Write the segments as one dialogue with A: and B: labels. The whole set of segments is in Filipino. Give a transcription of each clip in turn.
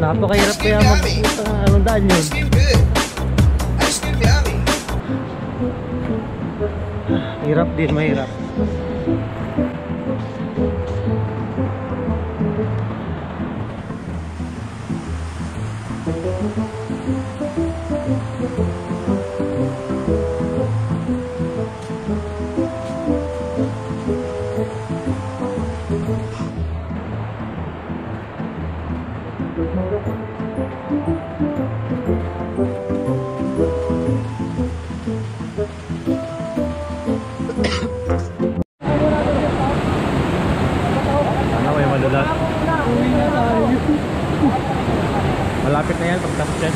A: Napakahirap kaya magpunta ng anong daan yun. Hirap din, mahirap. Malapit na yan pagtapos yan.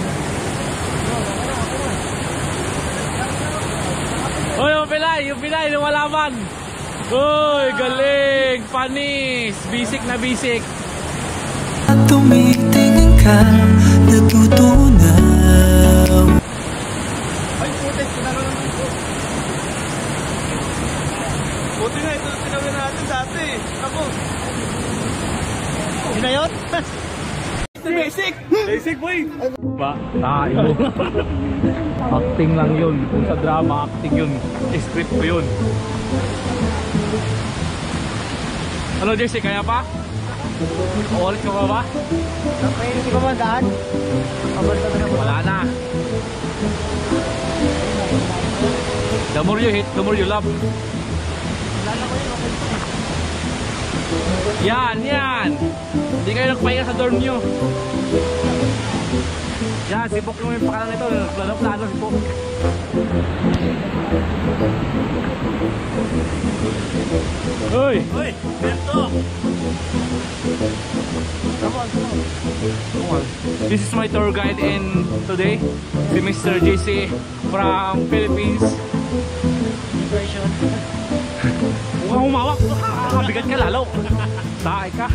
A: Uy, yung pilay, lumalaban. Uy, galing, panis, bisik na bisik.
B: Tumitingin ka, natutunaw.
C: Ay, putik, kinaro naman po. Puti na, ito tinawin natin dati. Ako. Hindi na yun? Basic! Basic boy!
A: Ba? Imo. Acting lang yun. Kung sa drama, acting yun. Script ko yun. Ano, Jesse? Kaya pa? Uwalit ka pa ba?
C: Napahirap ka ba daan?
A: Wala na. The more you hit, the more you love. Yan, yan. Hindi kayo nagpahinga sa dorm nyo. Yan, sipok mo yung pakalan nito. Plano-plano sipok. Uy!
C: Uy! Berto!
A: This is my tour guide in today. Si Mr. JC from Philippines. Huwag humawak. Bigat ka lalo. Tahay ka.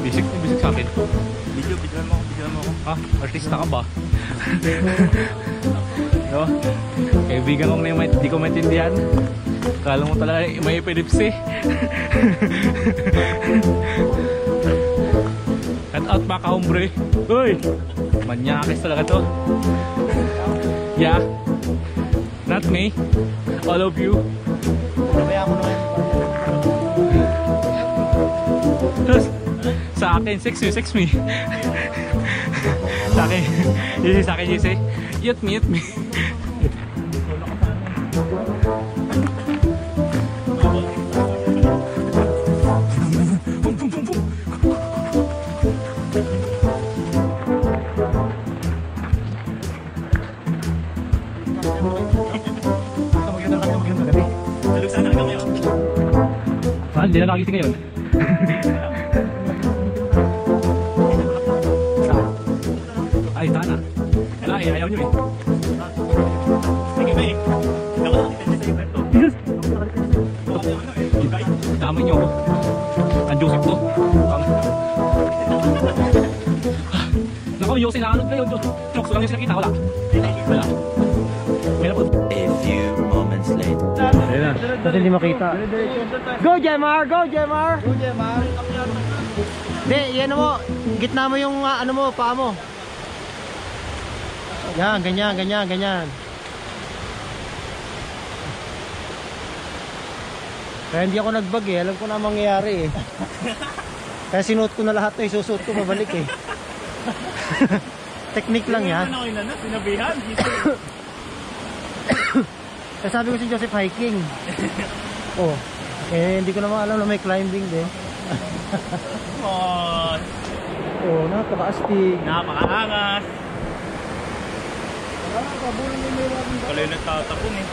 A: Bisik sa akin.
C: Bigyan mo ako.
A: Ha? Artista ka ba? No? Kaibigan ko na yung di ko maintindihan. Kala mo talaga may epilepsy. Cut out baka hombre. Uy! Manyakis talaga to. Yeah. Not me. All of you.
C: Nabayaan mo naman.
A: Sa akin, sex me. Sa akin, Jesse. Eat me. Hindi na nakagising ngayon. Ay, sana. Ay, ayaw nyo eh.
C: Sige, may. Ako nakakita sa Berto.
A: Dami nyo ako. Ang Joseph to. Naku, Jose, nakanog kayo. Chokso lang yung sinakita. Wala.
B: A few moments later.
A: Ayun na. Kasi hindi makita.
C: Go, Jemar! Hindi, yan mo. Gitna mo yung ano mo, paa mo. Yan, ganyan. Kaya hindi ako nag-bag eh. Alam ko na mangyayari eh. Kaya sinuot ko na lahat to. Isusuot ko pabalik eh. Technique lang yan.
A: Sinabihan.
C: Kaya sabi ko si Joseph hiking. Oh. Eh, hindi ko naman alam na may climbing din.
A: Oh,
C: Napaka-astig.
A: napakaangas. Wala yung nagtatapon eh.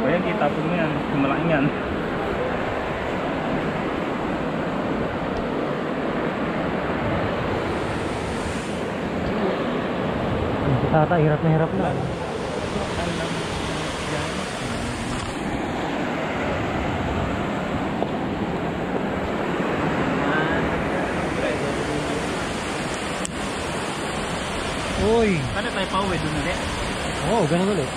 A: Ayan, itapon mo yan. Malaking yan.
C: Tata, hirap na. Uy!
A: Paano tayo pa uwi? Doon ulit?
C: Oo, ganun ulit.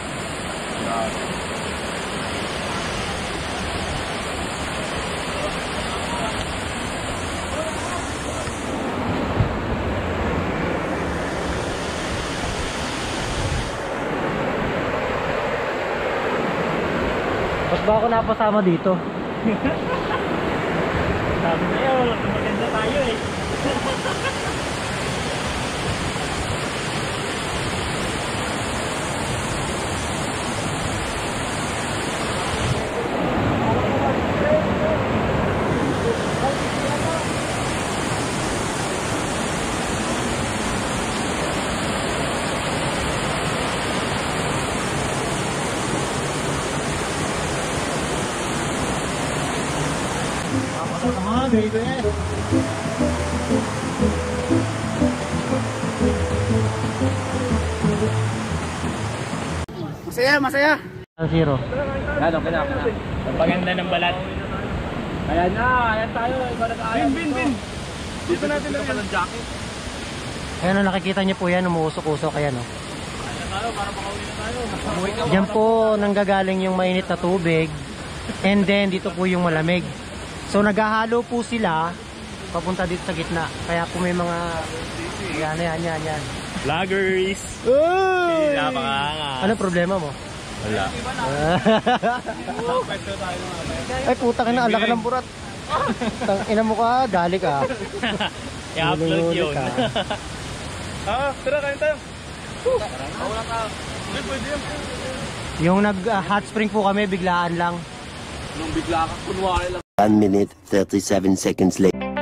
C: Ba't ba ako napasama dito?
A: Sabi na yun, maganda tayo eh.
C: Sama, ganito yan.
D: Masaya, masaya.
C: Zero.
D: Ano, kaya.
A: Ang paganda ng balat.
D: Ayan na, ayan tayo. Iba na tayo.
A: Bin. Dito natin lang ng jacket.
C: Ayan o, nakikita niyo po yan, umuusok-usok. Ayan o.
A: Tayo, para makauwi na tayo.
C: Diyan po nanggagaling yung mainit na tubig. And then dito po yung malamig. So naghahalo po sila papunta dito sa gitna. Kaya po may mga yan.
A: Vloggers.
C: Uy!
A: Napakanga.
C: Ano problema mo?
A: Wala.
C: Ay puta ka na, ala ka ng burat. Tang ina mo ka, dali ka.
A: I-upload
C: Huli
A: yun.
C: ka.
A: Tara, kain tayo. Wala ka. Pwede yan.
C: Yung nag-hot spring po kami, biglaan lang.
D: Nung bigla ka, kunwari lang.
B: 1 minute, 37 seconds later.